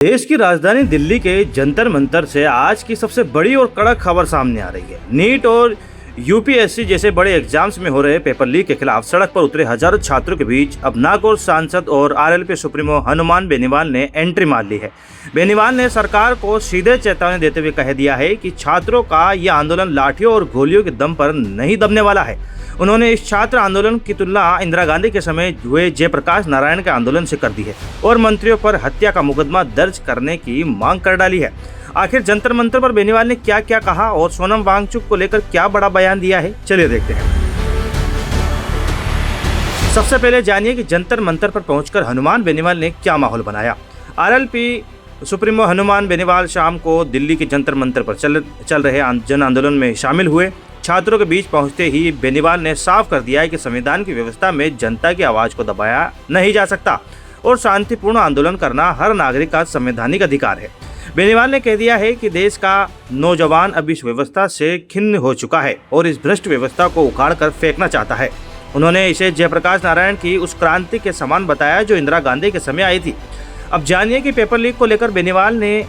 देश की राजधानी दिल्ली के जंतर मंतर से आज की सबसे बड़ी और कड़क खबर सामने आ रही है। नीट और यूपीएससी जैसे बड़े एग्जाम्स में हो रहे पेपर लीक के खिलाफ सड़क पर उतरे हजारों छात्रों के बीच अब नागौर सांसद और आरएलपी सुप्रीमो हनुमान बेनीवाल ने एंट्री मार ली है। बेनीवाल ने सरकार को सीधे चेतावनी देते हुए कह दिया है कि छात्रों का यह आंदोलन लाठियों और गोलियों के दम पर नहीं दबने वाला है। उन्होंने इस छात्र आंदोलन की तुलना इंदिरा गांधी के समय हुए जयप्रकाश नारायण के आंदोलन से कर दी है और मंत्रियों पर हत्या का मुकदमा दर्ज करने की मांग कर डाली है। आखिर जंतर मंतर पर बेनीवाल ने क्या क्या कहा और सोनम वांगचुक को लेकर क्या बड़ा बयान दिया है, चलिए देखते हैं। सबसे पहले जानिए कि जंतर मंतर पर पहुंचकर हनुमान बेनीवाल ने क्या माहौल बनाया। आरएलपी सुप्रीमो हनुमान बेनीवाल शाम को दिल्ली के जंतर मंतर पर चल रहे जन आंदोलन में शामिल हुए। छात्रों के बीच पहुंचते ही बेनीवाल ने साफ कर दिया है कि संविधान की व्यवस्था में जनता की आवाज को दबाया नहीं जा सकता और शांतिपूर्ण आंदोलन करना हर नागरिक का संवैधानिक अधिकार है। बेनीवाल ने कह दिया है कि देश का नौजवान अब इस व्यवस्था से खिन्न हो चुका है और इस भ्रष्ट व्यवस्था को उखाड़ कर फेंकना चाहता है। उन्होंने इसे जयप्रकाश नारायण की उस क्रांति के समान बताया जो इंदिरा गांधी के समय आई थी। अब जानिए कि पेपर लीक को लेकर बेनीवाल ने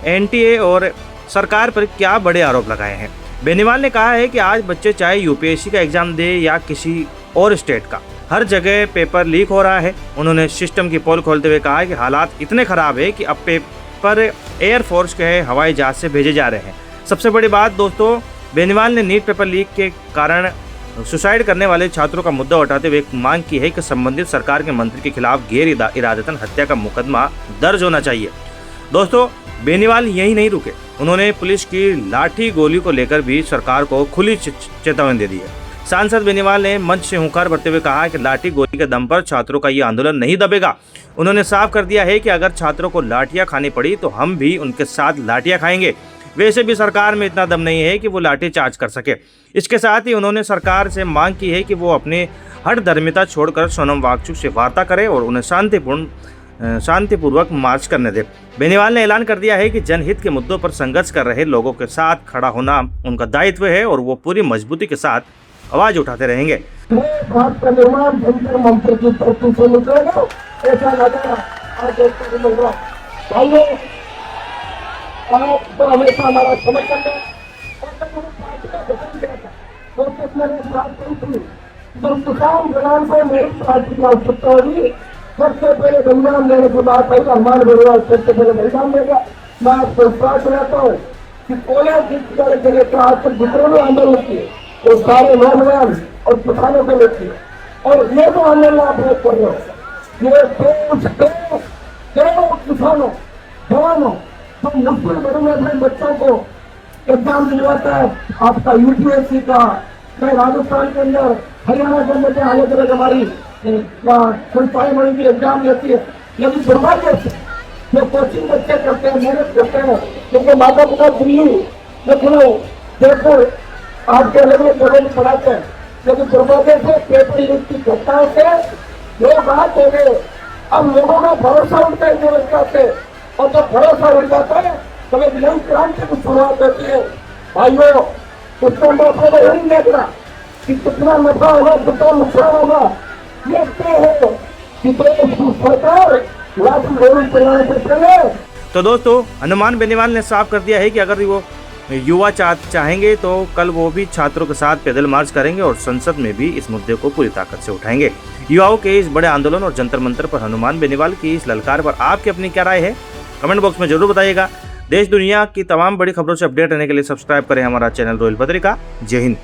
एनटीए और सरकार पर क्या बड़े आरोप लगाए हैं। बेनीवाल ने कहा है कि आज बच्चे चाहे यूपीएससी का एग्जाम दे या किसी और स्टेट का, हर जगह पेपर लीक हो रहा है। उन्होंने सिस्टम की पोल खोलते हुए कहा कि हालात इतने खराब है कि अब पेपर एयरफोर्स के हवाई जहाज से भेजे जा रहे हैं। सबसे बड़ी बात दोस्तों, बेनीवाल ने नीट पेपर लीक के कारण सुसाइड करने वाले छात्रों का मुद्दा उठाते हुए मांग की है कि संबंधित सरकार के मंत्री के खिलाफ गैर इरादतन हत्या का मुकदमा दर्ज होना चाहिए। दोस्तों, बेनीवाल यही नहीं रुके, उन्होंने पुलिस की लाठी गोली को लेकर भी सरकार को खुली चेतावनी दे दी है। सांसद बेनीवाल ने मंच से हुंकार भरते हुए कहा कि लाठी गोली के दम पर छात्रों का ये आंदोलन नहीं दबेगा। उन्होंने साफ कर दिया है कि अगर छात्रों को लाठियां खानी पड़ी तो हम भी उनके साथ लाठियां खाएंगे। वैसे भी सरकार में इतना दम नहीं है कि वो लाठी चार्ज कर सके। इसके साथ ही उन्होंने सरकार से मांग की है कि वो अपनी हठधर्मिता छोड़कर सोनम वांगचुक से वार्ता करे और उन्हें शांतिपूर्वक मार्च करने दे। बेनीवाल ने ऐलान कर दिया है कि जनहित के मुद्दों पर संघर्ष कर रहे लोगों के साथ खड़ा होना उनका दायित्व है और वो पूरी मजबूती के साथ आवाज उठाते रहेंगे। सबसे पहले बलिदान देने की बात है, हमारे परिवार सबसे पहले बलिदान देगा। मैं आपको विश्वास रहता हूँ कि कोयला के लिए आज तक जितने भी आंदोलन किए वो सारे नौजवान और किसानों के लिए किए। और ये जो आंदोलन आप लोग कर रहे हो, ये किसानों जवानों तो मुश्किल घड़ी में अपने बच्चों को एग्जाम दिलवाता है। आपका यूपीएससी का, चाहे राजस्थान के अंदर, हरियाणा के अंदर अलग अलग हमारी कोई प्राइमरी की एग्जाम लेती है, लेकिन दुर्भाग्य से जो कोचिंग बच्चे करते हैं, मेहनत करते हैं, क्योंकि माता पिता दिल्ली लखनऊ जयपुर आज के अलग अलग जगह में पढ़ाते हैं, लेकिन दुर्भाग्य से पेपर लीक की घटनाओं से ये बात हो गई। अब लोगों का भरोसा उठता है व्यवस्था से, और जब भरोसा उठ जाता है तो एक नई क्रांति की शुरुआत होती है। भाइयों, उसको मौके को यही देखना कि कितना नफा होगा, कितना नुकसान होगा। तो दोस्तों, हनुमान बेनीवाल ने साफ कर दिया है कि अगर वो युवा चाहेंगे तो कल वो भी छात्रों के साथ पैदल मार्च करेंगे और संसद में भी इस मुद्दे को पूरी ताकत से उठाएंगे। युवाओं के इस बड़े आंदोलन और जंतर मंतर पर हनुमान बेनीवाल की इस ललकार पर आपकी अपनी क्या राय है, कमेंट बॉक्स में जरूर बताइएगा। देश दुनिया की तमाम बड़ी खबरों से अपडेट रहने के लिए सब्सक्राइब करें हमारा चैनल रॉयल पत्रिका। जय हिंद।